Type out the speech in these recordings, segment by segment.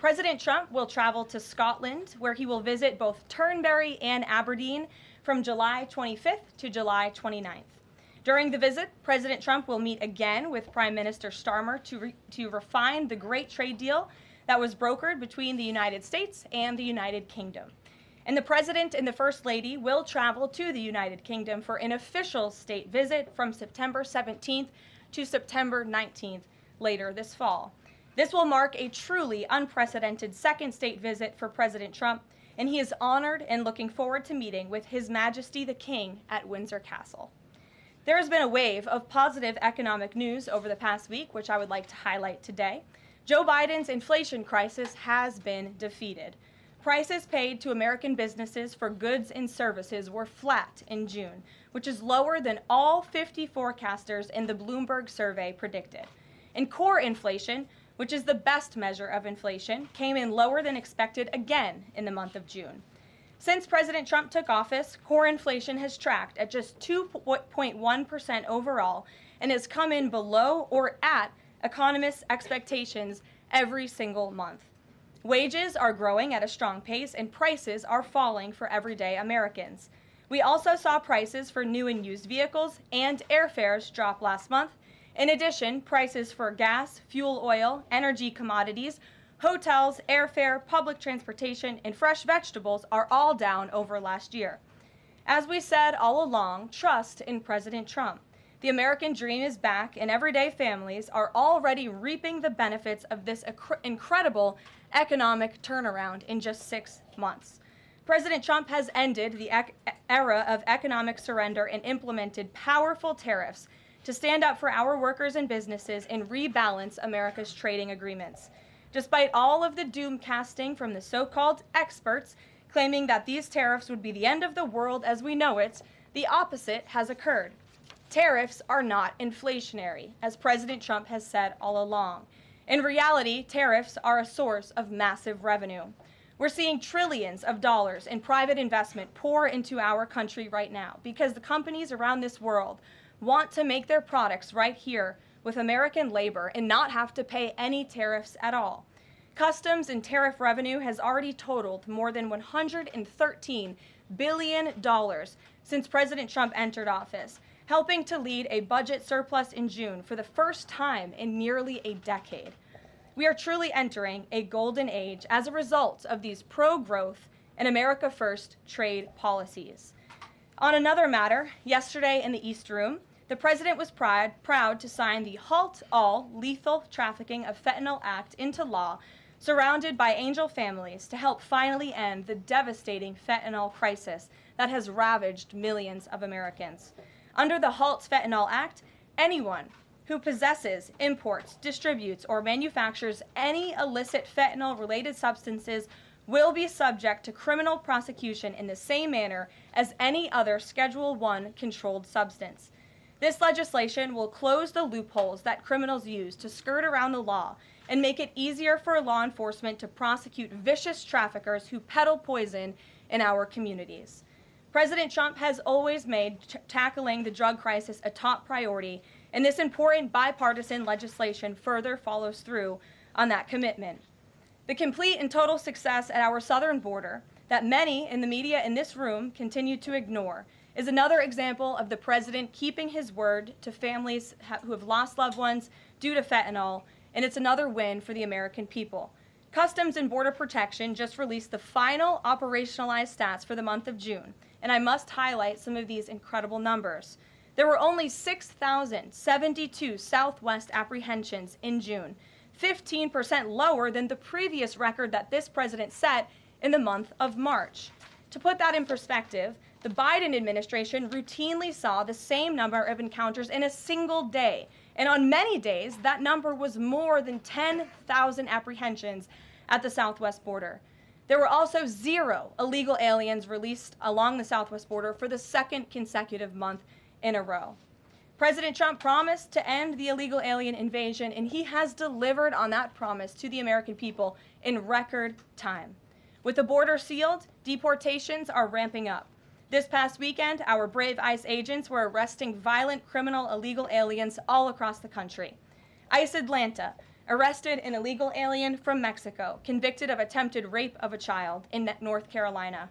President Trump will travel to Scotland, where he will visit both Turnberry and Aberdeen from July 25th to July 29th. During the visit, President Trump will meet again with Prime Minister Starmer to refine the great trade deal that was brokered between the United States and the United Kingdom. And the President and the First Lady will travel to the United Kingdom for an official state visit from September 17th to September 19th later this fall. This will mark a truly unprecedented second state visit for President Trump, and he is honored and looking forward to meeting with His Majesty the King at Windsor Castle. There has been a wave of positive economic news over the past week, which I would like to highlight today. Joe Biden's inflation crisis has been defeated. Prices paid to American businesses for goods and services were flat in June, which is lower than all 50 forecasters in the Bloomberg survey predicted. And core inflation, which is the best measure of inflation, came in lower than expected again in the month of June. Since President Trump took office, core inflation has tracked at just 2.1% overall and has come in below or at economists' expectations every single month. Wages are growing at a strong pace and prices are falling for everyday Americans. We also saw prices for new and used vehicles and airfares drop last month. In addition, prices for gas, fuel oil, energy commodities, hotels, airfare, public transportation, and fresh vegetables are all down over last year. As we said all along, trust in President Trump. The American dream is back, and everyday families are already reaping the benefits of this incredible economic turnaround in just 6 months. President Trump has ended the era of economic surrender and implemented powerful tariffs to stand up for our workers and businesses and rebalance America's trading agreements. Despite all of the doom casting from the so-called experts claiming that these tariffs would be the end of the world as we know it, the opposite has occurred. Tariffs are not inflationary, as President Trump has said all along. In reality, tariffs are a source of massive revenue. We're seeing trillions of dollars in private investment pour into our country right now because the companies around this world want to make their products right here with American labor and not have to pay any tariffs at all. Customs and tariff revenue has already totaled more than $113 billion since President Trump entered office, helping to lead a budget surplus in June for the first time in nearly a decade. We are truly entering a golden age as a result of these pro-growth and America First trade policies. On another matter, yesterday in the East Room, the President was proud to sign the Halt All Lethal Trafficking of Fentanyl Act into law, surrounded by angel families to help finally end the devastating fentanyl crisis that has ravaged millions of Americans. Under the Halt Fentanyl Act, anyone who possesses, imports, distributes, or manufactures any illicit fentanyl-related substances will be subject to criminal prosecution in the same manner as any other Schedule I controlled substance. This legislation will close the loopholes that criminals use to skirt around the law and make it easier for law enforcement to prosecute vicious traffickers who peddle poison in our communities. President Trump has always made tackling the drug crisis a top priority, and this important bipartisan legislation further follows through on that commitment. The complete and total success at our southern border that many in the media in this room continue to ignore is another example of the president keeping his word to families who have lost loved ones due to fentanyl, and it's another win for the American people. Customs and Border Protection just released the final operationalized stats for the month of June, and I must highlight some of these incredible numbers. There were only 6,072 Southwest apprehensions in June, 15% lower than the previous record that this president set in the month of March. To put that in perspective, the Biden administration routinely saw the same number of encounters in a single day, and on many days, that number was more than 10,000 apprehensions at the Southwest border. There were also 0 illegal aliens released along the Southwest border for the second consecutive month in a row. President Trump promised to end the illegal alien invasion, and he has delivered on that promise to the American people in record time. With the border sealed, deportations are ramping up. This past weekend, our brave ICE agents were arresting violent criminal illegal aliens all across the country. ICE Atlanta arrested an illegal alien from Mexico, convicted of attempted rape of a child in North Carolina.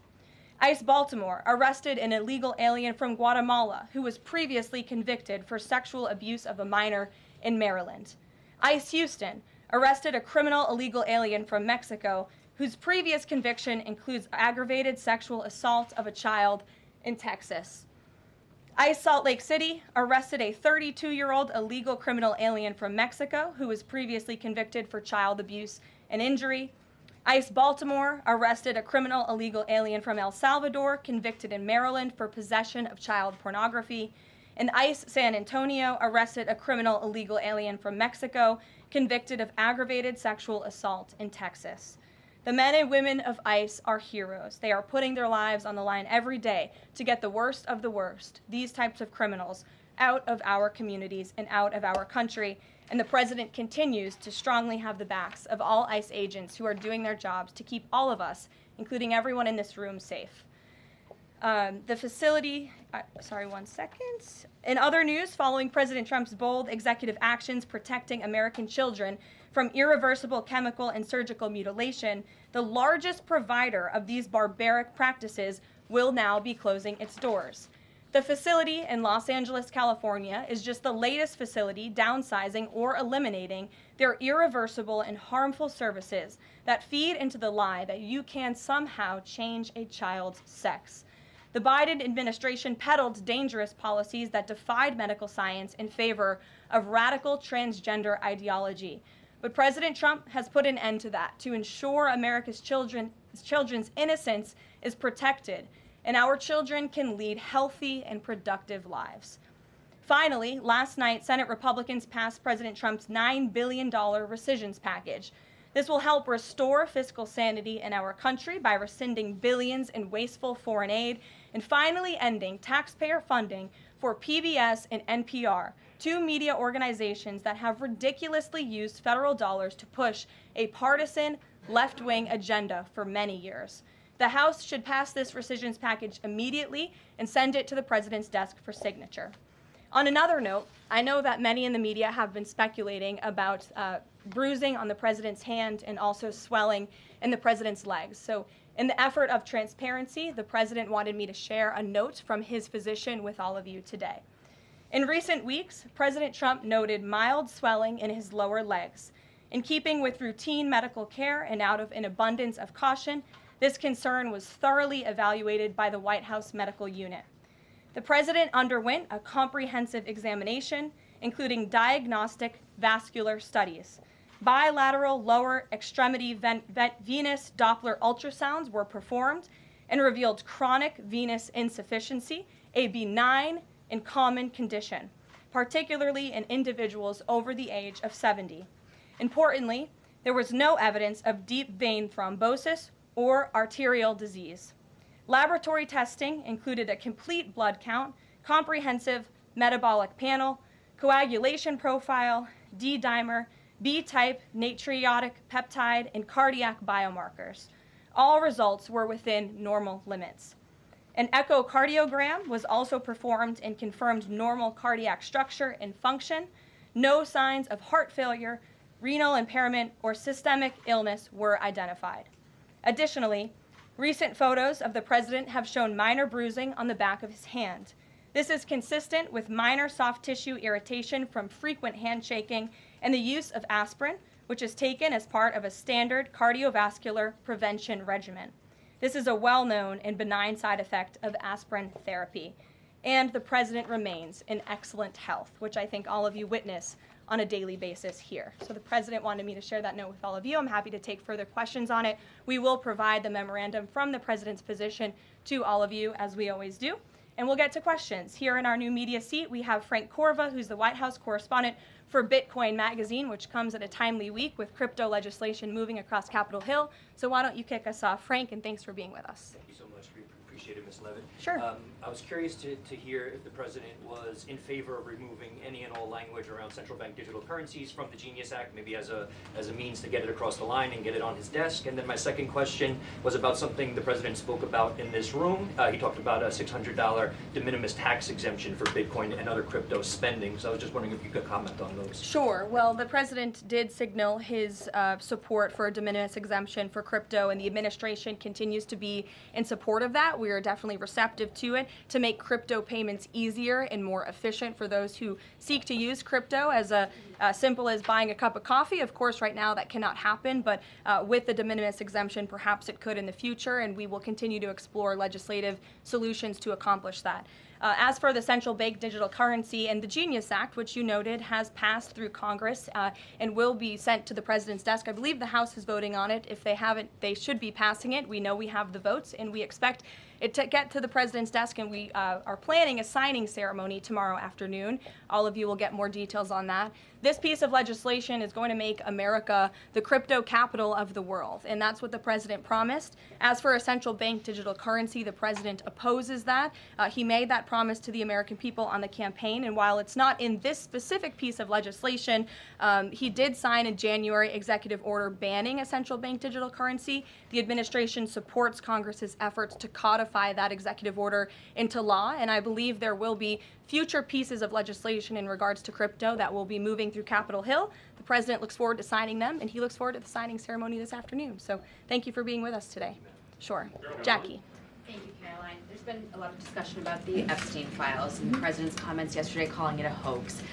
ICE Baltimore arrested an illegal alien from Guatemala who was previously convicted for sexual abuse of a minor in Maryland. ICE Houston arrested a criminal illegal alien from Mexico whose previous conviction includes aggravated sexual assault of a child in Texas. ICE Salt Lake City arrested a 32-year-old illegal criminal alien from Mexico who was previously convicted for child abuse and injury. ICE Baltimore arrested a criminal illegal alien from El Salvador convicted in Maryland for possession of child pornography. And ICE San Antonio arrested a criminal illegal alien from Mexico convicted of aggravated sexual assault in Texas. The men and women of ICE are heroes. They are putting their lives on the line every day to get the worst of the worst, these types of criminals, out of our communities and out of our country. And the president continues to strongly have the backs of all ICE agents who are doing their jobs to keep all of us, including everyone in this room, safe. The facility, In other news, following President Trump's bold executive actions protecting American children from irreversible chemical and surgical mutilation, the largest provider of these barbaric practices will now be closing its doors. The facility in Los Angeles, California, is just the latest facility downsizing or eliminating their irreversible and harmful services that feed into the lie that you can somehow change a child's sex. The Biden administration peddled dangerous policies that defied medical science in favor of radical transgender ideology. But President Trump has put an end to that to ensure America's children's innocence is protected and our children can lead healthy and productive lives. Finally, last night, Senate Republicans passed President Trump's $9 billion rescissions package. This will help restore fiscal sanity in our country by rescinding billions in wasteful foreign aid and finally ending taxpayer funding for PBS and NPR, two media organizations that have ridiculously used federal dollars to push a partisan left-wing agenda for many years. The House should pass this rescissions package immediately and send it to the president's desk for signature. On another note, I know that many in the media have been speculating about bruising on the president's hand and also swelling in the president's legs. So in the effort of transparency, the president wanted me to share a note from his physician with all of you today. In recent weeks, President Trump noted mild swelling in his lower legs. In keeping with routine medical care and out of an abundance of caution, this concern was thoroughly evaluated by the White House medical unit. The president underwent a comprehensive examination, including diagnostic vascular studies. Bilateral lower extremity venous Doppler ultrasounds were performed and revealed chronic venous insufficiency, a benign and common condition, particularly in individuals over the age of 70. Importantly, there was no evidence of deep vein thrombosis or arterial disease. Laboratory testing included a complete blood count, comprehensive metabolic panel, coagulation profile, D-dimer, B-type natriuretic peptide, and cardiac biomarkers. All results were within normal limits. An echocardiogram was also performed and confirmed normal cardiac structure and function. No signs of heart failure, renal impairment, or systemic illness were identified. Additionally, recent photos of the president have shown minor bruising on the back of his hand. This is consistent with minor soft tissue irritation from frequent handshaking and the use of aspirin, which is taken as part of a standard cardiovascular prevention regimen. This is a well-known and benign side effect of aspirin therapy. And the president remains in excellent health, which I think all of you witness on a daily basis here. So the president wanted me to share that note with all of you. I'm happy to take further questions on it. We will provide the memorandum from the president's position to all of you, as we always do. And we'll get to questions. Here in our new media seat, we have Frank Corva, who's the White House correspondent for Bitcoin Magazine, which comes at a timely week with crypto legislation moving across Capitol Hill. So why don't you kick us off, Frank, and thanks for being with us. Thank you so much. We appreciate appreciate it, Ms. Leavitt. Sure. I was curious to hear if the President was in favor of removing any and all language around central bank digital currencies from the Genius Act, maybe as a means to get it across the line and get it on his desk. And then my second question was about something the President spoke about in this room. He talked about a $600 de minimis tax exemption for Bitcoin and other crypto spending. So I was just wondering if you could comment on those. Sure. Well, the President did signal his support for a de minimis exemption for crypto, and the administration continues to be in support of that. We are definitely receptive to it to make crypto payments easier and more efficient for those who seek to use crypto as simple as buying a cup of coffee. Of course, right now that cannot happen, but with the de minimis exemption, perhaps it could in the future, and we will continue to explore legislative solutions to accomplish that. As for the central bank digital currency and the Genius Act, which you noted has passed through Congress and will be sent to the President's desk. I believe the House is voting on it. If they haven't, they should be passing it. We know we have the votes, and we expect it to get to the President's desk, and we are planning a signing ceremony tomorrow afternoon. All of you will get more details on that. This piece of legislation is going to make America the crypto capital of the world, and that's what the President promised. As for a central bank digital currency, the President opposes that. He made that promise to the American people on the campaign, and while it's not in this specific piece of legislation, he did sign a January executive order banning a central bank digital currency. The administration supports Congress's efforts to codify that executive order into law, and I believe there will be future pieces of legislation in regards to crypto that will be moving through Capitol Hill. The President looks forward to signing them, and he looks forward to the signing ceremony this afternoon. So thank you for being with us today. Sure. Jackie. Thank you, Caroline. There's been a lot of discussion about the Epstein files and the President's comments yesterday calling it a hoax.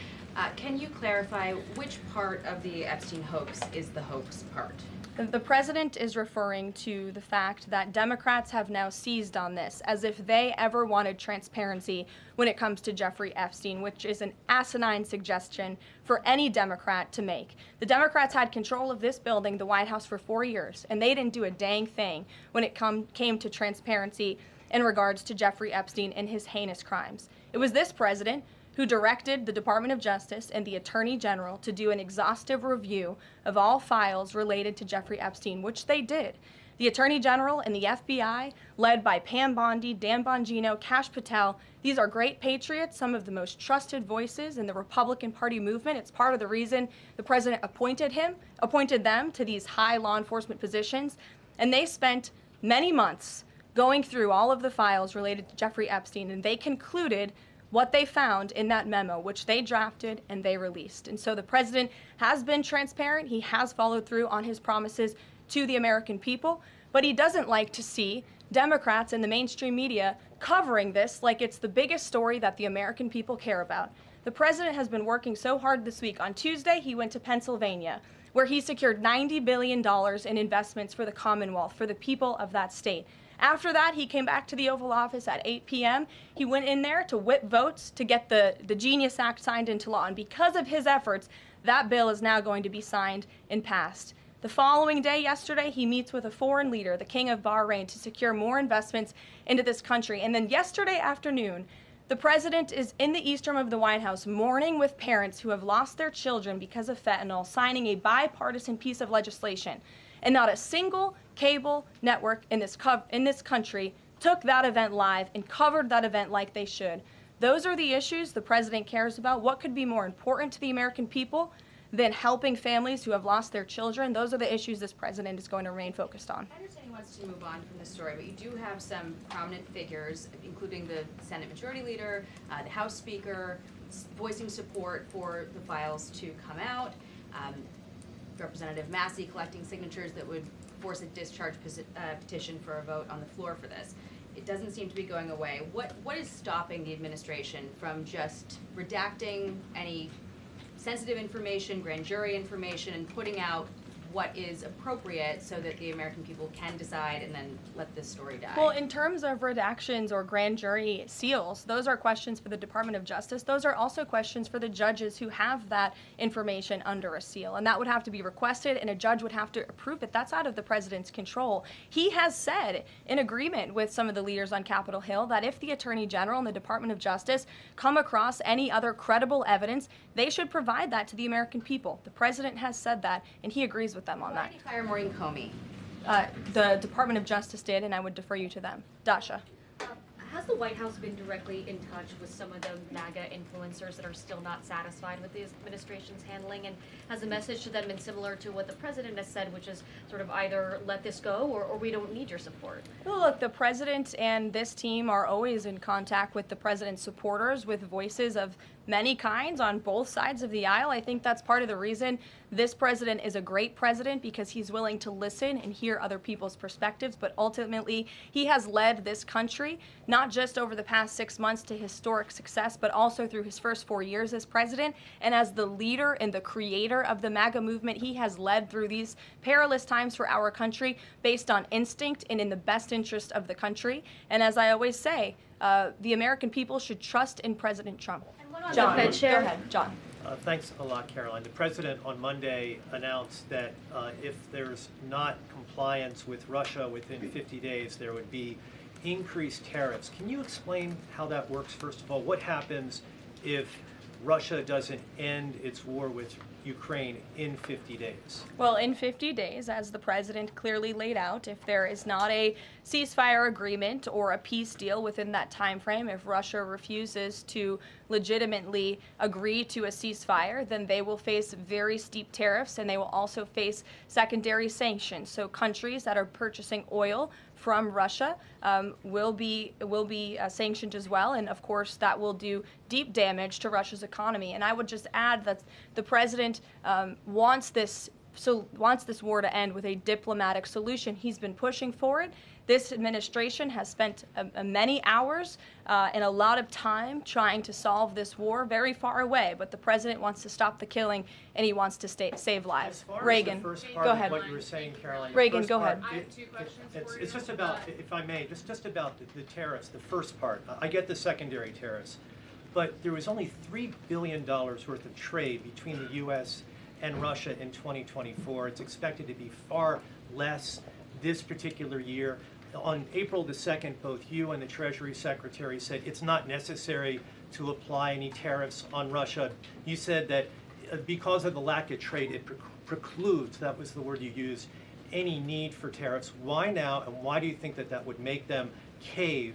Can you clarify which part of the Epstein hoax is the hoax part? The President is referring to the fact that Democrats have now seized on this as if they ever wanted transparency when it comes to Jeffrey Epstein, which is an asinine suggestion for any Democrat to make. The Democrats had control of this building, the White House, for 4 years, and they didn't do a dang thing when it came to transparency in regards to Jeffrey Epstein and his heinous crimes. It was this President who directed the Department of Justice and the Attorney General to do an exhaustive review of all files related to Jeffrey Epstein, which they did. The Attorney General and the FBI, led by Pam Bondi, Dan Bongino, Kash Patel, these are great patriots, some of the most trusted voices in the Republican Party movement. It's part of the reason the President appointed them to these high law enforcement positions, and they spent many months going through all of the files related to Jeffrey Epstein, and they concluded what they found in that memo, which they drafted and they released. And so the President has been transparent. He has followed through on his promises to the American people, but he doesn't like to see Democrats in the mainstream media covering this like it's the biggest story that the American people care about. The President has been working so hard this week. On Tuesday, he went to Pennsylvania, where he secured $90 billion in investments for the Commonwealth, for the people of that state. After that, he came back to the Oval Office at 8 p.m. He went in there to whip votes to get the Genius Act signed into law. And because of his efforts, that bill is now going to be signed and passed. The following day, yesterday, he meets with a foreign leader, the King of Bahrain, to secure more investments into this country. And then yesterday afternoon, the President is in the East Room of the White House mourning with parents who have lost their children because of fentanyl, signing a bipartisan piece of legislation. And not a single cable network in this country took that event live and covered that event like they should. Those are the issues the President cares about. What could be more important to the American people than helping families who have lost their children? Those are the issues this President is going to remain focused on. I understand he wants to move on from the story, but you do have some prominent figures, including the Senate Majority Leader, the House Speaker, voicing support for the files to come out. Representative Massey collecting signatures that would force a discharge petition for a vote on the floor for this. It doesn't seem to be going away. What is stopping the administration from just redacting any sensitive information, grand jury information, and putting out what is appropriate so that the American people can decide and then let this story die? Well, in terms of redactions or grand jury seals, those are questions for the Department of Justice. Those are also questions for the judges who have that information under a seal. And that would have to be requested, and a judge would have to approve it. That's out of the President's control. He has said, in agreement with some of the leaders on Capitol Hill, that if the Attorney General and the Department of Justice come across any other credible evidence, they should provide that to the American people. The President has said that, and he agrees with them on that. Why did he fire Maureen Comey? The Department of Justice did, and I would defer you to them. Dasha. Has the White House been directly in touch with some of the MAGA influencers that are still not satisfied with the administration's handling? And has the message to them been similar to what the president has said, which is sort of either let this go or we don't need your support? Well, look, the president and this team are always in contact with the president's supporters with voices of many kinds on both sides of the aisle. I think that's part of the reason this president is a great president, because he's willing to listen and hear other people's perspectives. But ultimately, he has led this country, not just over the past 6 months to historic success, but also through his first 4 years as president. And as the leader and the creator of the MAGA movement, he has led through these perilous times for our country based on instinct and in the best interest of the country. And as I always say, the American people should trust in President Trump. John, go ahead, John. Thanks a lot, Caroline. The president on Monday announced that if there's not compliance with Russia within 50 days, there would be increased tariffs. Can you explain how that works, first of all? What happens if Russia doesn't end its war with Ukraine in 50 days? Well, in 50 days, as the president clearly laid out, if there is not a ceasefire agreement or a peace deal within that time frame, if Russia refuses to legitimately agree to a ceasefire, then they will face very steep tariffs, and they will also face secondary sanctions. So countries that are purchasing oil from Russia will be sanctioned as well, and of course that will do deep damage to Russia's economy. And I would just add that the president wants this war to end with a diplomatic solution. He's been pushing for it. This administration has spent many hours and a lot of time trying to solve this war very far away, but the president wants to stop the killing and he wants to save lives. As far Reagan, as the first part go of ahead. what you were saying, Caroline. Reagan, go ahead. I have two questions for you. It's just about, if I may, just about the tariffs, the first part. I get the secondary tariffs, but there was only $3 billion worth of trade between the U.S. and Russia in 2024. It's expected to be far less this particular year. On April the 2nd, both you and the Treasury Secretary said it's not necessary to apply any tariffs on Russia. You said that because of the lack of trade, it precludes, that was the word you used, any need for tariffs. Why now, and why do you think that that would make them cave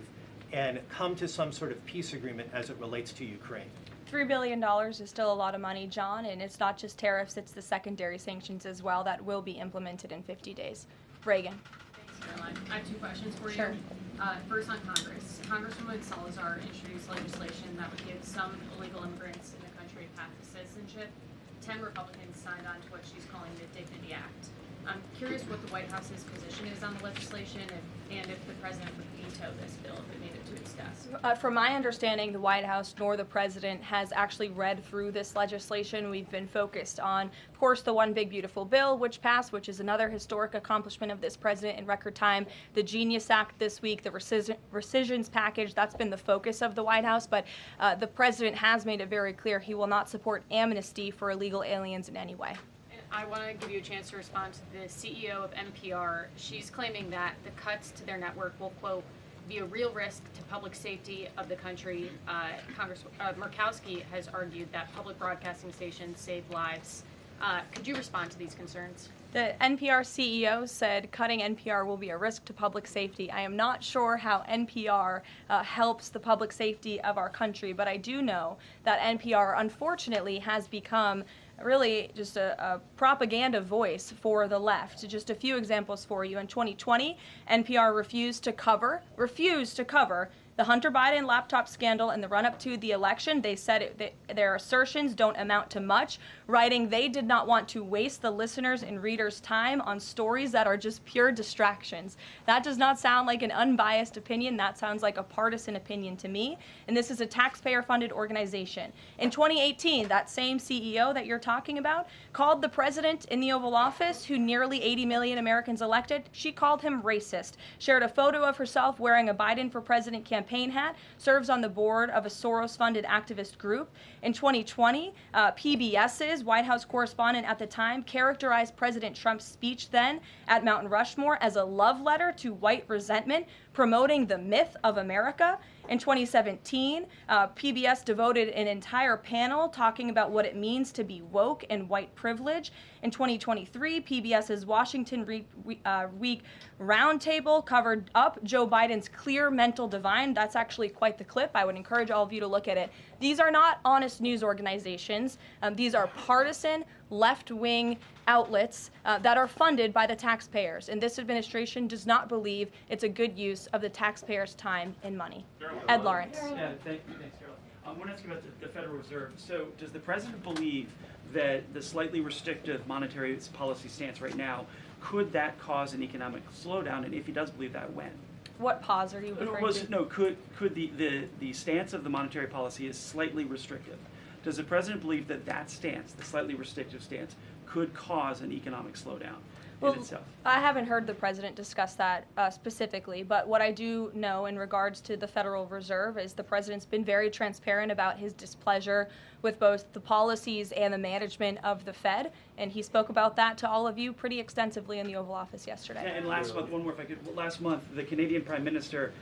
and come to some sort of peace agreement as it relates to Ukraine? $3 billion is still a lot of money, John, and it's not just tariffs, it's the secondary sanctions as well that will be implemented in 50 days. Reagan. Thanks, Caroline. I have two questions for Sure. you. First on Congress. Congresswoman Salazar introduced legislation that would give some illegal immigrants in the country a path to citizenship. 10 Republicans signed on to what she's calling the Dignity Act. I'm curious what the White House's position is on the legislation and if the president would veto this bill if it made it to its desk. From my understanding, the White House nor the president has actually read through this legislation. We've been focused on, of course, the One Big Beautiful Bill, which passed, which is another historic accomplishment of this president in record time. The Genius Act this week, the rescissions package, that's been the focus of the White House. But the president has made it very clear he will not support amnesty for illegal aliens in any way. I want to give you a chance to respond to the CEO of NPR. She's claiming that the cuts to their network will, quote, be a real risk to public safety of the country. Murkowski has argued that public broadcasting stations save lives. Could you respond to these concerns? The NPR CEO said cutting NPR will be a risk to public safety. I am not sure how NPR helps the public safety of our country, but I do know that NPR, unfortunately, has become really just a propaganda voice for the left. Just a few examples for you. In 2020, NPR refused to cover the Hunter Biden laptop scandal in the run-up to the election. They said their assertions don't amount to much, writing they did not want to waste the listeners' and readers' time on stories that are just pure distractions. That does not sound like an unbiased opinion. That sounds like a partisan opinion to me. And this is a taxpayer-funded organization. In 2018, that same CEO that you're talking about called the president in the Oval Office, who nearly 80 million Americans elected, she called him racist, shared a photo of herself wearing a Biden for President campaign hat, serves on the board of a Soros-funded activist group. In 2020, PBS's White House correspondent at the time characterized President Trump's speech then at Mount Rushmore as a love letter to white resentment, promoting the myth of America. In 2017, PBS devoted an entire panel talking about what it means to be woke and white privilege. In 2023, PBS's Washington Week Roundtable covered up Joe Biden's clear mental divide. That's actually quite the clip. I would encourage all of you to look at it. These are not honest news organizations. These are partisan, left-wing outlets that are funded by the taxpayers. And this administration does not believe it's a good use of the taxpayers' time and money. Ed Lawrence. Yeah, thanks, Caroline. I want to ask you about the Federal Reserve. So does the president believe that the slightly restrictive monetary policy stance right now, could that cause an economic slowdown? And if he does believe that, when? What pause are you referring to? No, could the stance of the monetary policy is slightly restrictive? Does the president believe that that stance, the slightly restrictive stance, could cause an economic slowdown in itself? I haven't heard the president discuss that specifically, but what I do know in regards to the Federal Reserve is the president's been very transparent about his displeasure with both the policies and the management of the Fed, and he spoke about that to all of you pretty extensively in the Oval Office yesterday. And last month, one more if I could, last month the Canadian Prime Minister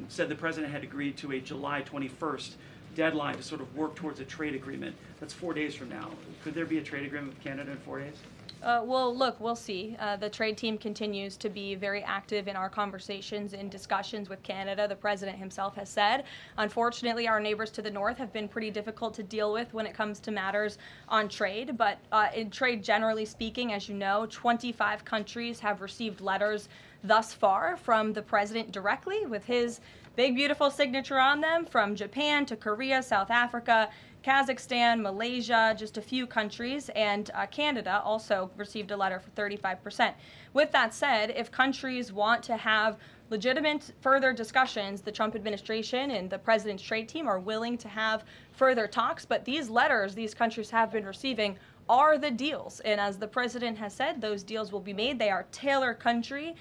said the president had agreed to a July 21st deadline to sort of work towards a trade agreement. That's 4 days from now. Could there be a trade agreement with Canada in 4 days? Well, look, we'll see. The trade team continues to be very active in our conversations and discussions with Canada. The president himself has said, unfortunately, our neighbors to the north have been pretty difficult to deal with when it comes to matters on trade. But in trade, generally speaking, as you know, 25 countries have received letters thus far from the president directly with his big, beautiful signature on them, from Japan to Korea, South Africa, Kazakhstan, Malaysia, just a few countries, and Canada also received a letter for 35%. With that said, if countries want to have legitimate further discussions, the Trump administration and the president's trade team are willing to have further talks, but these letters these countries have been receiving are the deals. And as the president has said, those deals will be made. They are tailor-made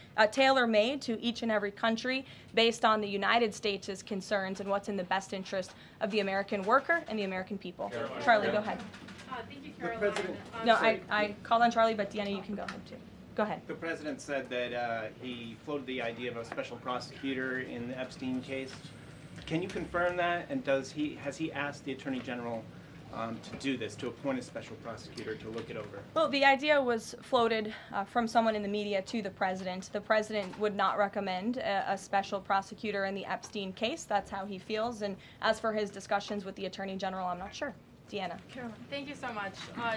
to each and every country based on the United States' concerns and what's in the best interest of the American worker and the American people. Charlie, go ahead. Thank you, Caroline. No, I called on Charlie, but Deanna, you can go ahead too. Go ahead. The president said that he floated the idea of a special prosecutor in the Epstein case. Can you confirm that? And has he asked the Attorney General to do this, to appoint a special prosecutor to look it over? Well, the idea was floated from someone in the media to the president. The president would not recommend a special prosecutor in the Epstein case. That's how he feels. And as for his discussions with the Attorney General, I'm not sure. Deanna. Caroline. Thank you so much.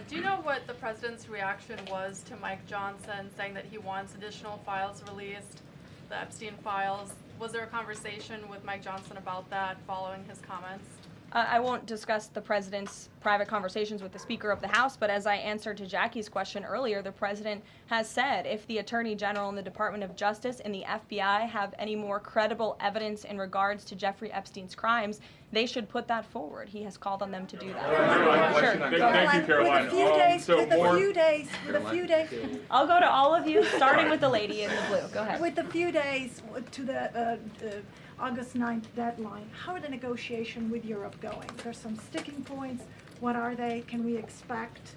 Do you know what the president's reaction was to Mike Johnson saying that he wants additional files released, the Epstein files? Was there a conversation with Mike Johnson about that following his comments? I won't discuss the president's private conversations with the Speaker of the House, but as I answered to Jackie's question earlier, the president has said if the Attorney General and the Department of Justice and the FBI have any more credible evidence in regards to Jeffrey Epstein's crimes, they should put that forward. He has called on them to do that. Sure. Thank you, Caroline. With a few days. I'll go to all of you, starting with the lady in the blue. Go ahead. With a few days to the August 9th deadline, how are the negotiations with Europe going? There's some sticking points. What are they? Can we expect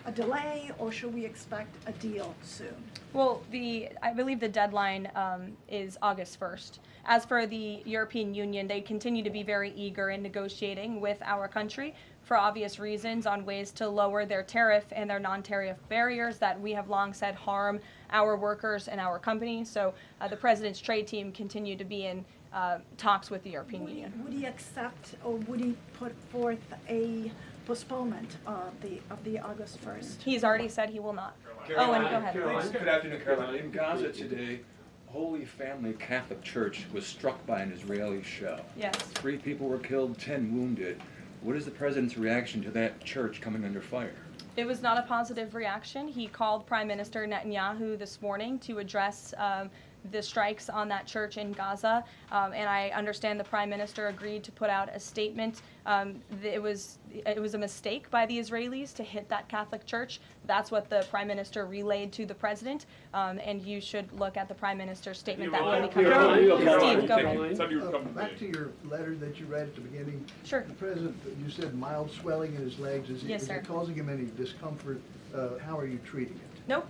a delay, or should we expect a deal soon? Well, I believe the deadline is August 1st. As for the European Union, they continue to be very eager in negotiating with our country for obvious reasons on ways to lower their tariff and their non-tariff barriers that we have long said harm our workers and our companies. So the president's trade team continue to be in talks with the European Union. Would he accept, or would he put forth a postponement of the August 1st? He's already said he will not. Caroline, Owen, go ahead. Good afternoon, Caroline. In Gaza today, Holy Family Catholic Church was struck by an Israeli shell. Yes. 3 people were killed, 10 wounded. What is the president's reaction to that church coming under fire? It was not a positive reaction. He called Prime Minister Netanyahu this morning to address the strikes on that church in Gaza, and I understand the Prime Minister agreed to put out a statement. It was a mistake by the Israelis to hit that Catholic church. That's what the Prime Minister relayed to the President, and you should look at the Prime Minister's statement that will be coming out. Steve, go ahead. Back to your letter that you read at the beginning. Sure. The President, you said mild swelling in his legs. Is Yes, it sir. causing him any discomfort? How are you treating it? Nope.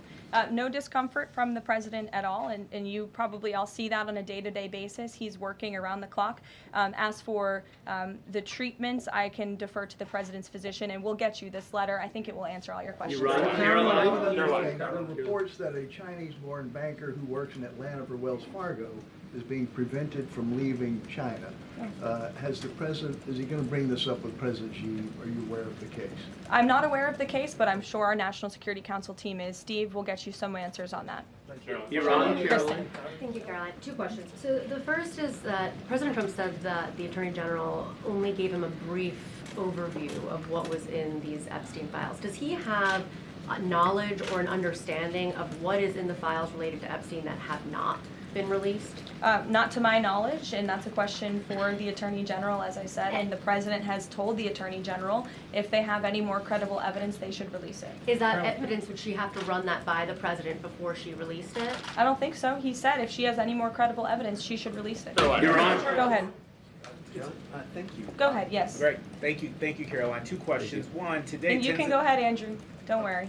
No discomfort from the president at all, and you probably all see that on a day-to-day basis. He's working around the clock. As for the treatments, I can defer to the president's physician, and we'll get you this letter. I think it will answer all your questions. Caroline, there are reports that a Chinese-born banker who works in Atlanta for Wells Fargo is being prevented from leaving China. Has the president, is he going to bring this up with President Xi? Are you aware of the case? I'm not aware of the case, but I'm sure our National Security Council team is. Steve will get you some answers on that. Caroline. Thank you, Caroline. Two questions. So the first is that President Trump said that the Attorney General only gave him a brief overview of what was in these Epstein files. Does he have knowledge or an understanding of what is in the files related to Epstein that have not been released? Not to my knowledge, and that's a question for the Attorney General, as I said, and the President has told the Attorney General if they have any more credible evidence, they should release it. Is that evidence, would she have to run that by the President before she released it? I don't think so. He said if she has any more credible evidence, she should release it. Your Honor. Go ahead. Thank you. Go ahead, yes. Great. Thank you, Caroline. Two questions. One, today... And you can go ahead, Andrew. Don't worry.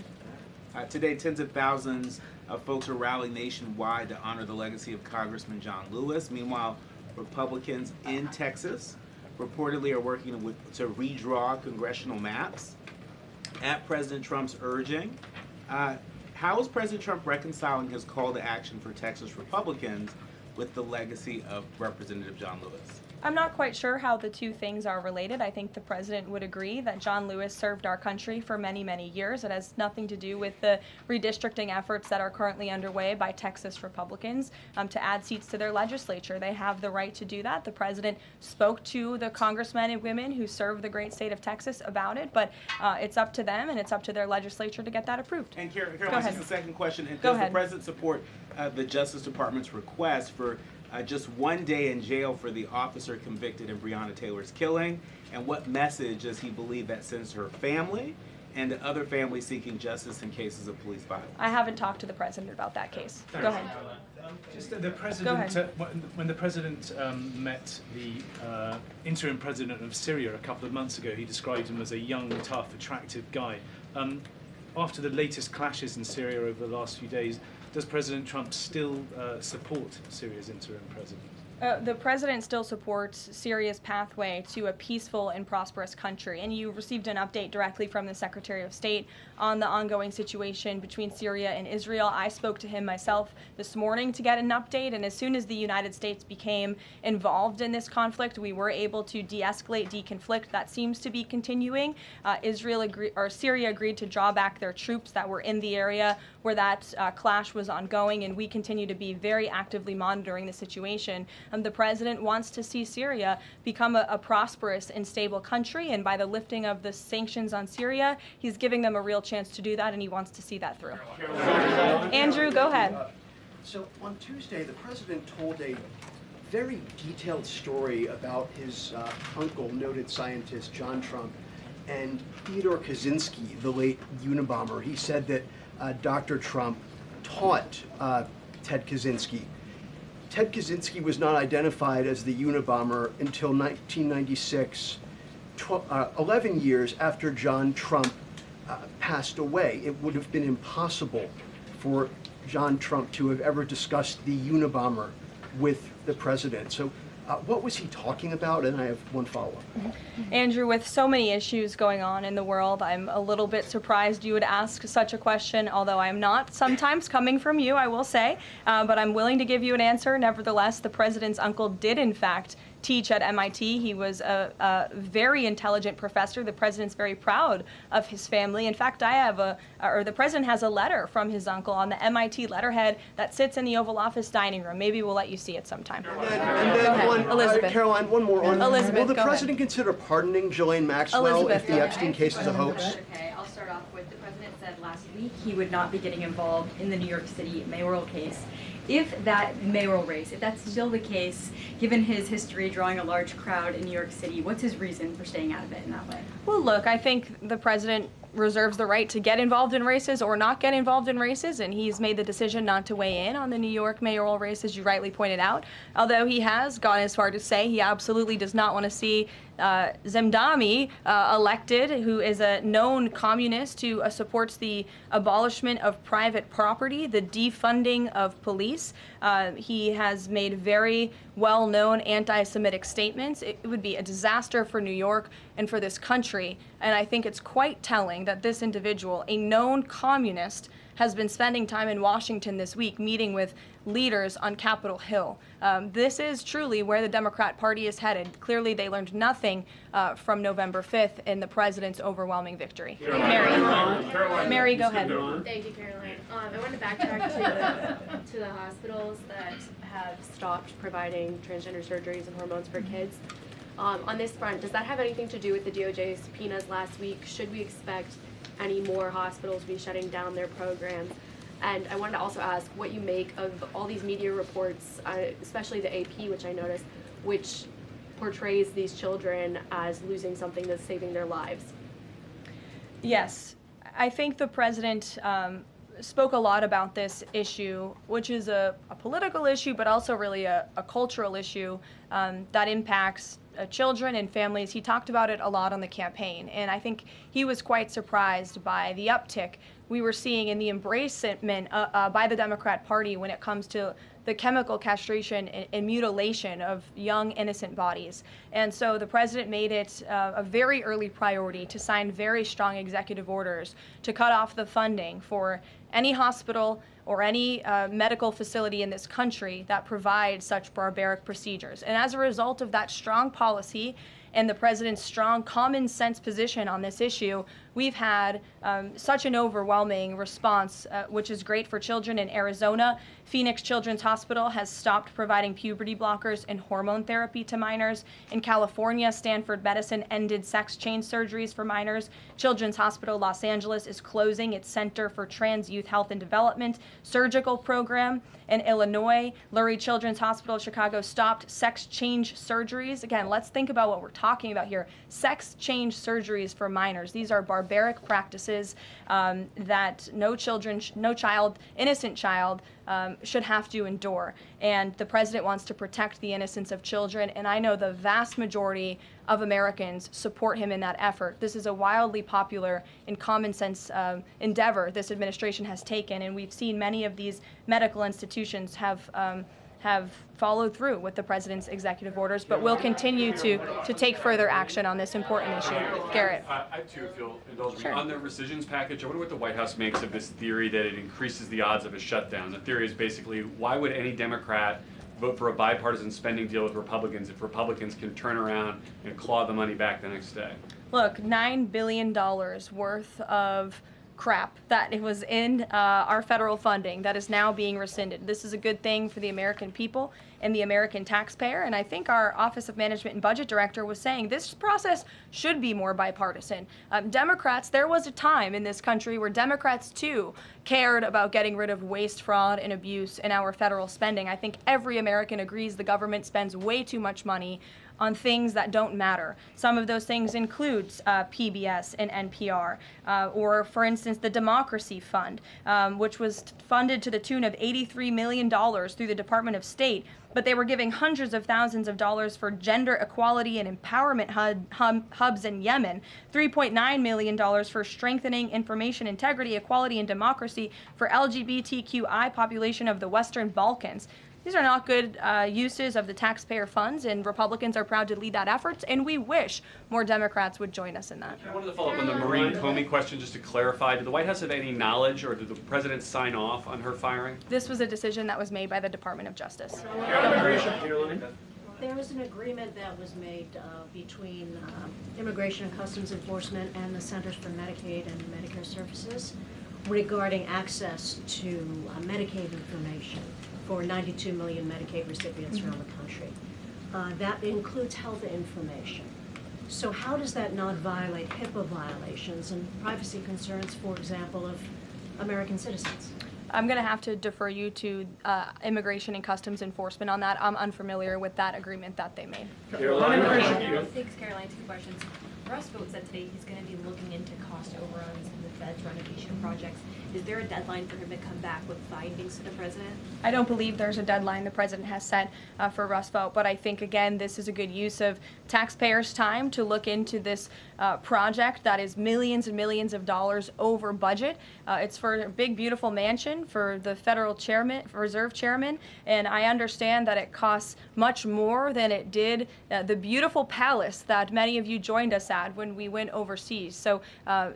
Today, tens of thousands of folks are rallying nationwide to honor the legacy of Congressman John Lewis. Meanwhile, Republicans in Texas reportedly are working to redraw congressional maps at President Trump's urging. How is President Trump reconciling his call to action for Texas Republicans with the legacy of Representative John Lewis? I'm not quite sure how the two things are related. I think the president would agree that John Lewis served our country for many, many years. It has nothing to do with the redistricting efforts that are currently underway by Texas Republicans to add seats to their legislature. They have the right to do that. The president spoke to the congressmen and women who serve the great state of Texas about it, but it's up to them and it's up to their legislature to get that approved. And Caroline, just the second question. Go Does ahead. the president support the Justice Department's request for just 1 day in jail for the officer convicted in Breonna Taylor's killing? And what message does he believe that sends to her family and to other families seeking justice in cases of police violence? I haven't talked to the president about that case. Go ahead. Just the president, when the president met the interim president of Syria a couple of months ago, he described him as a young, tough, attractive guy. After the latest clashes in Syria over the last few days, does President Trump still support Syria's interim president? The president still supports Syria's pathway to a peaceful and prosperous country, and you received an update directly from the Secretary of State on the ongoing situation between Syria and Israel. I spoke to him myself this morning to get an update, and as soon as the United States became involved in this conflict, we were able to de-escalate, deconflict. That seems to be continuing. Syria agreed to draw back their troops that were in the area where that clash was ongoing, and we continue to be very actively monitoring the situation. The president wants to see Syria become a prosperous and stable country, and by the lifting of the sanctions on Syria, he's giving them a real chance to do that, and he wants to see that through. Andrew, go ahead. So on Tuesday, the president told a very detailed story about his uncle, noted scientist John Trump, and Theodore Kaczynski, the late Unabomber. He said that Dr. Trump taught Ted Kaczynski. Ted Kaczynski was not identified as the Unabomber until 1996, 11 years after John Trump passed away. It would have been impossible for John Trump to have ever discussed the Unabomber with the president. So what was he talking about? And I have one follow-up. Andrew, with so many issues going on in the world, I'm a little bit surprised you would ask such a question, although I'm not sometimes coming from you, I will say, but I'm willing to give you an answer. Nevertheless, the president's uncle did, in fact, teach at MIT. He was a very intelligent professor. The president's very proud of his family. In fact, the president has a letter from his uncle on the MIT letterhead that sits in the Oval Office dining room. Maybe we'll let you see it sometime. And then Elizabeth. Caroline, one more on Elizabeth, will the go president consider pardoning Ghislaine Maxwell Elizabeth, if the Epstein case is a hoax? Okay, I'll start off with the president said last week he would not be getting involved in the New York City mayoral case. If that mayoral race, if that's still the case, given his history drawing a large crowd in New York City, what's his reason for staying out of it in that way? Well, look, I think the president reserves the right to get involved in races or not get involved in races, and he's made the decision not to weigh in on the New York mayoral race, as you rightly pointed out, although he has gone as far to say he absolutely does not want to see Zemdami elected, who is a known communist who supports the abolishment of private property, the defunding of police. He has made very well-known anti-Semitic statements. It would be a disaster for New York and for this country, and I think it's quite telling that this individual, a known communist, has been spending time in Washington this week meeting with leaders on Capitol Hill. This is truly where the Democrat Party is headed. Clearly, they learned nothing from November 5th in the president's overwhelming victory. Mary, go ahead. Thank you, Caroline. I want to backtrack to the hospitals that have stopped providing transgender surgeries and hormones for kids. On this front, does that have anything to do with the DOJ's subpoenas last week? Should we expect any more hospitals be shutting down their programs? And I wanted to also ask what you make of all these media reports, especially the AP, which I noticed, which portrays these children as losing something that's saving their lives. Yes, I think the president spoke a lot about this issue, which is a political issue, but also really a cultural issue that impacts children and families. He talked about it a lot on the campaign, and I think he was quite surprised by the uptick we were seeing in the embracement by the Democrat Party when it comes to the chemical castration and mutilation of young, innocent bodies. And so the president made it a very early priority to sign very strong executive orders to cut off the funding for any hospital or any medical facility in this country that provides such barbaric procedures. And as a result of that strong policy and the president's strong common sense position on this issue, we've had such an overwhelming response, which is great for children in Arizona. Phoenix Children's Hospital has stopped providing puberty blockers and hormone therapy to minors. In California, Stanford Medicine ended sex change surgeries for minors. Children's Hospital Los Angeles is closing its Center for Trans Youth Health and Development surgical program. In Illinois, Lurie Children's Hospital Chicago stopped sex change surgeries. Again, let's think about what we're talking about here. Sex change surgeries for minors. These are barbaric practices that no child, innocent child, should have to endure. And the president wants to protect the innocence of children, and I know the vast majority of Americans support him in that effort. This is a wildly popular and common sense endeavor this administration has taken, and we've seen many of these medical institutions have followed through with the president's executive orders, but will continue to take further action on this important issue. Garrett. I too, if you'll indulge me, Sure. on the rescissions package, I wonder what the White House makes of this theory that it increases the odds of a shutdown. The theory is basically, why would any Democrat vote for a bipartisan spending deal with Republicans if Republicans can turn around and claw the money back the next day? Look, $9 billion worth of crap that it was in our federal funding that is now being rescinded. This is a good thing for the American people and the American taxpayer, and I think our Office of Management and Budget Director was saying this process should be more bipartisan. Democrats, there was a time in this country where Democrats too cared about getting rid of waste, fraud, and abuse in our federal spending. I think every American agrees the government spends way too much money on things that don't matter. Some of those things includes PBS and NPR, or for instance, the Democracy Fund, which was funded to the tune of $83 million through the Department of State, but they were giving hundreds of thousands of dollars for gender equality and empowerment hubs in Yemen, $3.9 million for strengthening information integrity, equality, and democracy for LGBTQI population of the Western Balkans. These are not good uses of the taxpayer funds, and Republicans are proud to lead that effort, and we wish more Democrats would join us in that. I wanted to follow up on the Maureen Comey question just to clarify. Did the White House have any knowledge, or did the president sign off on her firing? This was a decision that was made by the Department of Justice. There was an agreement that was made between Immigration and Customs Enforcement and the Centers for Medicaid and Medicare Services regarding access to Medicaid information for 92 million Medicaid recipients around the country. That includes health information. So how does that not violate HIPAA violations and privacy concerns, for example, of American citizens? I'm going to have to defer you to Immigration and Customs Enforcement on that. I'm unfamiliar with that agreement that they made. Thanks, Caroline. Two questions. Rumsfeld said today he's going to be looking into cost overruns in the Fed's renovation projects. Is there a deadline for him to come back with findings to the president? I don't believe there's a deadline the president has set for Rumsfeld, but I think, again, this is a good use of taxpayers' time to look into this project that is millions and millions of dollars over budget. It's for a big, beautiful mansion for the federal chairman, reserve chairman, and I understand that it costs much more than it did the beautiful palace that many of you joined us at when we went overseas. So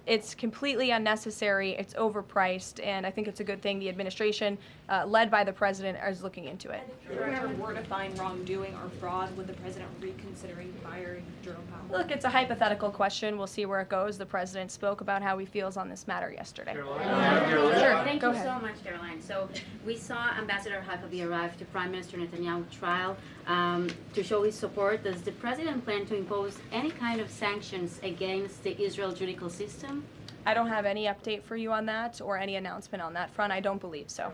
it's completely unnecessary, it's overpriced, and I think it's a good thing the administration, led by the president, is looking into it. If there ever were to find wrongdoing or fraud, would the president reconsidering firing Jerome Powell? Look, it's a hypothetical question. We'll see where it goes. The president spoke about how he feels on this matter yesterday. Sure. Sure. Thank Go you ahead. so much, Caroline. So we saw Ambassador Huckabee arrive to Prime Minister Netanyahu's trial to show his support. Does the president plan to impose any kind of sanctions against the Israel judicial system? I don't have any update for you on that or any announcement on that front. I don't believe so.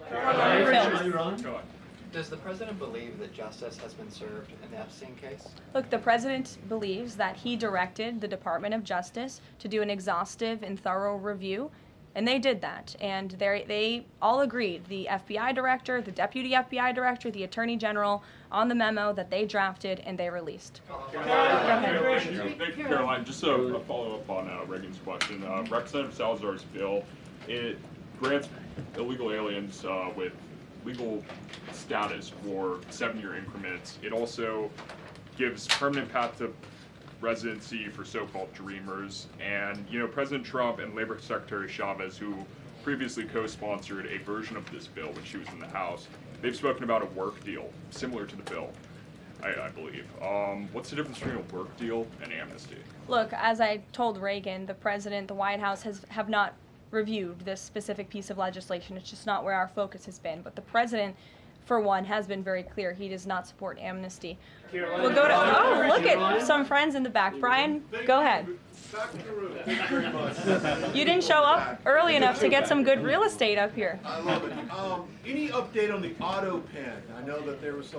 Does the president believe that justice has been served in the Epstein case? Look, the president believes that he directed the Department of Justice to do an exhaustive and thorough review, and they did that. And they all agreed, the FBI director, the deputy FBI director, the attorney general, on the memo that they drafted and they released. Thank you, Caroline. Just a follow-up on Reagan's question. Representative Salazar's bill, it grants illegal aliens with legal status for 7-year increments. It also gives permanent path to residency for so-called dreamers. And, you know, President Trump and Labor Secretary Chavez, who previously co-sponsored a version of this bill when she was in the House, they've spoken about a work deal similar to the bill, I believe. What's the difference between a work deal and amnesty? Look, as I told Reagan, the president, the White House have not reviewed this specific piece of legislation. It's just not where our focus has been. But the president, for one, has been very clear he does not support amnesty. Caroline, We'll go to, oh, look at some friends in the back. Brian, go ahead. You didn't show up early enough to get some good real estate up here. I love it. Any update on the autopen? I know that there was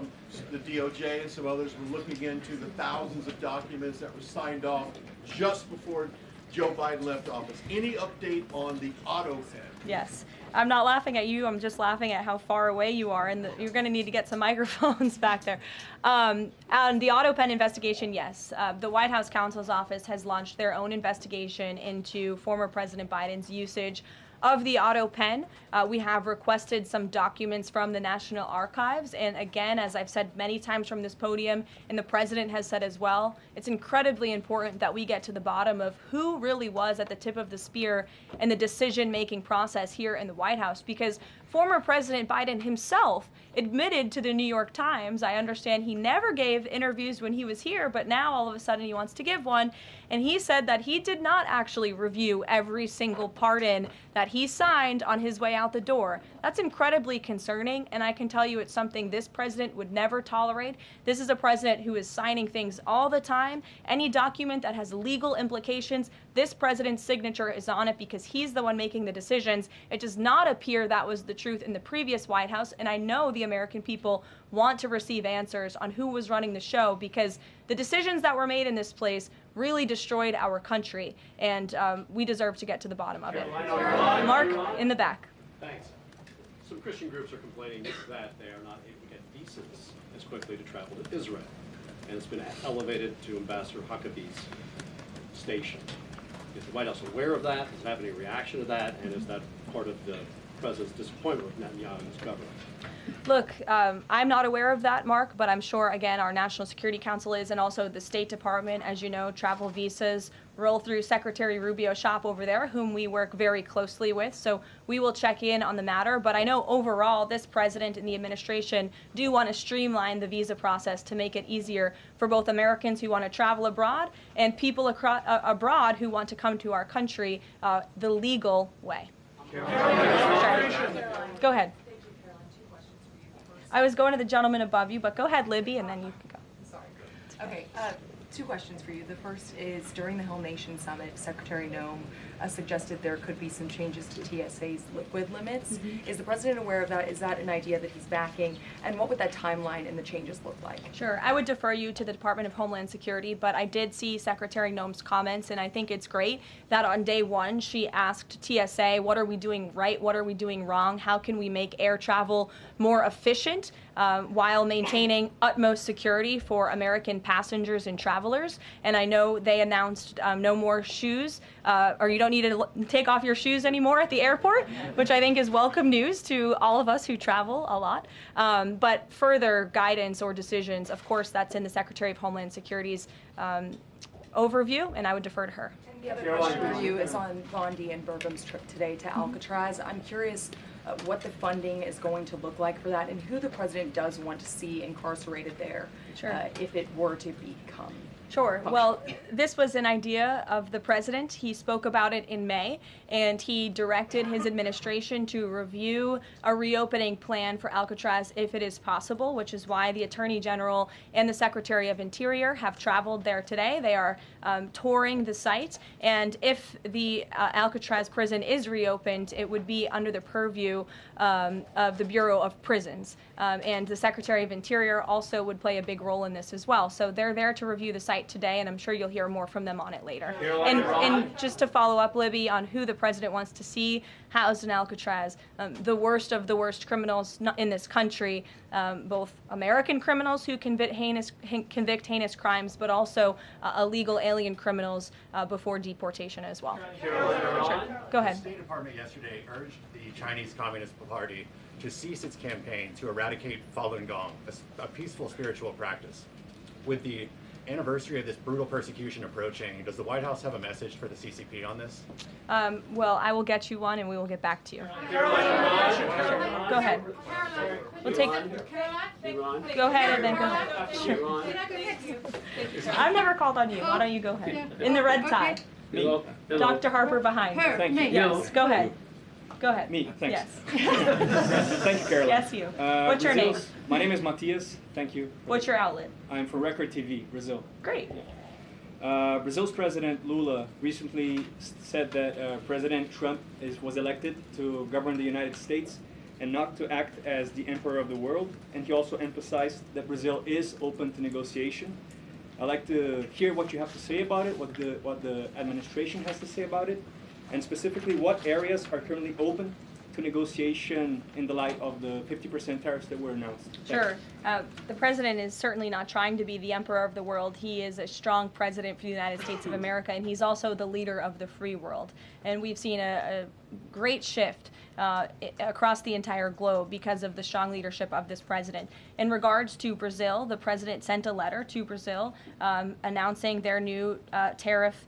the DOJ and some others were looking into the thousands of documents that were signed off just before Joe Biden left office. Any update on the autopen? Yes. I'm not laughing at you. I'm just laughing at how far away you are, and you're going to need to get some microphones back there. On the autopen investigation, yes. The White House counsel's office has launched their own investigation into former President Biden's usage of the autopen. We have requested some documents from the National Archives, and again, as I've said many times from this podium, and the president has said as well, it's incredibly important that we get to the bottom of who really was at the tip of the spear in the decision-making process here in the White House, because former President Biden himself admitted to the New York Times, I understand he never gave interviews when he was here, but now all of a sudden he wants to give one, and he said that he did not actually review every single pardon that he signed on his way out the door. That's incredibly concerning, and I can tell you it's something this president would never tolerate. This is a president who is signing things all the time. Any document that has legal implications, this president's signature is on it because he's the one making the decisions. It does not appear that was the truth in the previous White House, and I know the American people want to receive answers on who was running the show, because the decisions that were made in this place really destroyed our country, and we deserve to get to the bottom of it. Mark, in the back. Thanks. Some Christian groups are complaining that they are not able to get visas as quickly to travel to Israel, and it's been elevated to Ambassador Huckabee's station. Is the White House aware of that? Does it have any reaction to that? And is that part of the president's disappointment with Netanyahu's government? Look, I'm not aware of that, Mark, but I'm sure, again, our National Security Council is, and also the State Department. As you know, travel visas roll through Secretary Rubio's shop over there, whom we work very closely with, so we will check in on the matter. But I know overall this president and the administration do want to streamline the visa process to make it easier for both Americans who want to travel abroad and people abroad who want to come to our country the legal way. Sure. Go ahead. I was going to the gentleman above you, but go ahead, Libby, and then you can go. Sorry. Okay. Two questions for you. The first is, during the Hill Nation Summit, Secretary Noem suggested there could be some changes to TSA's liquid limits. Is the President aware of that? Is that an idea that he's backing? And what would that timeline and the changes look like? Sure. I would defer you to the Department of Homeland Security, but I did see Secretary Noem's comments, and I think it's great that on day one she asked TSA, what are we doing right? What are we doing wrong? How can we make air travel more efficient while maintaining utmost security for American passengers and travelers? And I know they announced no more shoes, or you don't need to take off your shoes anymore at the airport, which I think is welcome news to all of us who travel a lot. But further guidance or decisions, of course, that's in the Secretary of Homeland Security's overview, and I would defer to her. And the other question for you is on Bondi and Burgum's trip today to Alcatraz. I'm curious what the funding is going to look like for that, and who the President does want to see incarcerated there, if it were to become. Sure. Well, this was an idea of the President. He spoke about it in May, and he directed his administration to review a reopening plan for Alcatraz if it is possible, which is why the Attorney General and the Secretary of Interior have traveled there today. They are touring the site, and if the Alcatraz prison is reopened, it would be under the purview of the Bureau of Prisons. And the Secretary of Interior also would play a big role in this as well. So they're there to review the site today, and I'm sure you'll hear more from them on it later. And just to follow up, Libby, on who the President wants to see housed in Alcatraz, the worst of the worst criminals in this country, both American criminals who convict heinous crimes, but also illegal alien criminals before deportation as well. Sure. Go ahead. The State Department yesterday urged the Chinese Communist Party to cease its campaign to eradicate Falun Gong, a peaceful spiritual practice. With the anniversary of this brutal persecution approaching, does the White House have a message for the CCP on this? Well, I will get you one, and we will get back to you. Sure. Go ahead. We'll take. Go ahead, and then go ahead. Sure. I've never called on you. Why don't you go ahead? In the red tie. Me. Dr. Harper behind you. Thank you. Yes. Go ahead. Go ahead. Me, thanks. Yes. Thank you, Caroline. Yes, you. What's your name? My name is Matias. Thank you. What's your outlet? I'm from Record TV, Brazil. Great. Brazil's President Lula recently said that President Trump was elected to govern the United States and not to act as the emperor of the world. And he also emphasized that Brazil is open to negotiation. I'd like to hear what you have to say about it, what the administration has to say about it, and specifically what areas are currently open to negotiation in the light of the 50% tariffs that were announced. Sure. The President is certainly not trying to be the emperor of the world. He is a strong president for the United States of America, and he's also the leader of the free world. And we've seen a great shift across the entire globe because of the strong leadership of this president. In regards to Brazil, the President sent a letter to Brazil announcing their new tariff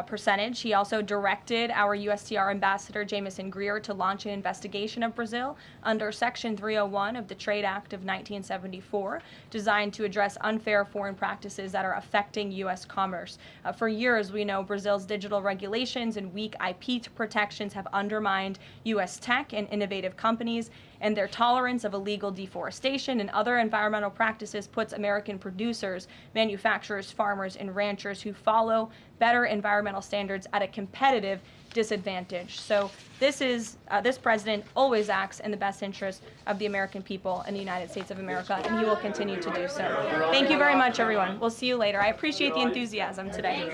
percentage. He also directed our USTR Ambassador Jameson Greer to launch an investigation of Brazil under Section 301 of the Trade Act of 1974, designed to address unfair foreign practices that are affecting U.S. commerce. For years, we know Brazil's digital regulations and weak IP protections have undermined U.S. tech and innovative companies, and their tolerance of illegal deforestation and other environmental practices puts American producers, manufacturers, farmers, and ranchers who follow better environmental standards at a competitive disadvantage. So this president always acts in the best interest of the American people and the United States of America, and he will continue to do so. Thank you very much, everyone. We'll see you later. I appreciate the enthusiasm today.